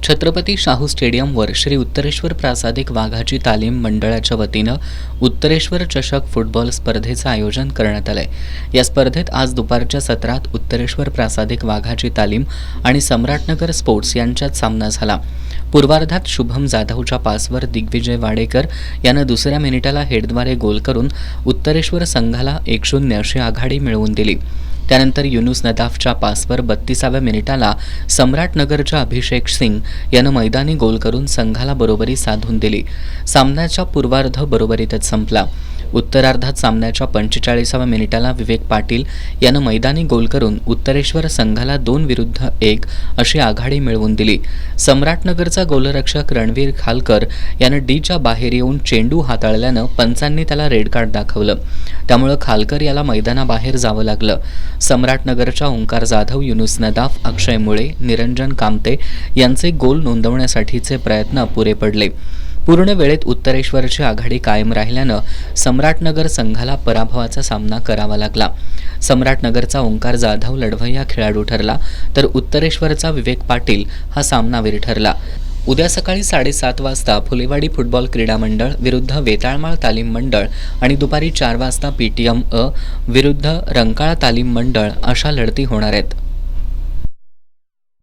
छत्रपती शाहू स्टेडियमवर श्री उत्तरेश्वर प्रासादिक वाघाची तालीम मंडळाच्या वतीनं उत्तरेश्वर चषक फुटबॉल स्पर्धेचं आयोजन करण्यात आलंय। या स्पर्धेत आज दुपारच्या सत्रात उत्तरेश्वर प्रासादिक वाघाची तालीम आणि सम्राटनगर स्पोर्ट्स यांच्यात सामना झाला। पूर्वार्धात शुभम जाधवच्या पासवर दिग्विजय वाडेकर यानं दुसऱ्या मिनिटाला हेडद्वारे गोल करून उत्तरेश्वर संघाला 1-0 अशी आघाडी मिळवून दिली। त्यानंतर युनुस नदाफच्या पासवर 32व्या मिनिटाला सम्राटनगरच्या अभिषेक सिंग यानं मैदानी गोल करून संघाला बरोबरी साधून दिली। सामन्याचा पूर्वार्ध बरोबरीतच संपला। उत्तरार्धात सामन्याच्या 45व्या मिनिटाला विवेक पाटील यानं मैदानी गोल करून उत्तरेश्वर संघाला 2-1 अशी आघाडी मिळवून दिली। सम्राटनगरचा गोलरक्षक रणवीर खालकर यानं डीच्या बाहेर येऊन चेंडू हाताळल्यानं पंचांनी त्याला रेड कार्ड दाखवलं। त्यामुळे खालकर याला मैदानाबाहेर जावं लागलं। सम्राटनगरच्या ओंकार जाधव, युनुस नदाफ, अक्षय मुळे, निरंजन कामते यांचे गोल नोंदवण्यासाठीचे प्रयत्न अपुरे पडले। पूर्ण वेळेत उत्तरेश्वरची आघाडी कायम राहिल्यानं सम्राटनगर संघाला पराभवाचा सामना करावा लागला। सम्राटनगरचा ओंकार जाधव लढवय्या खेळाडू ठरला, तर उत्तरेश्वरचा विवेक पाटील हा सामनावीर ठरला। उद्या सकाळी 7:30 वाजता फुलेवाडी फुटबॉल क्रीडा मंडळ विरुद्ध वेताळमाळ तालीम मंडळ आणि दुपारी 4 वाजता PTM विरुद्ध रंकाळा तालीम मंडळ अशा लढती होणार आहेत।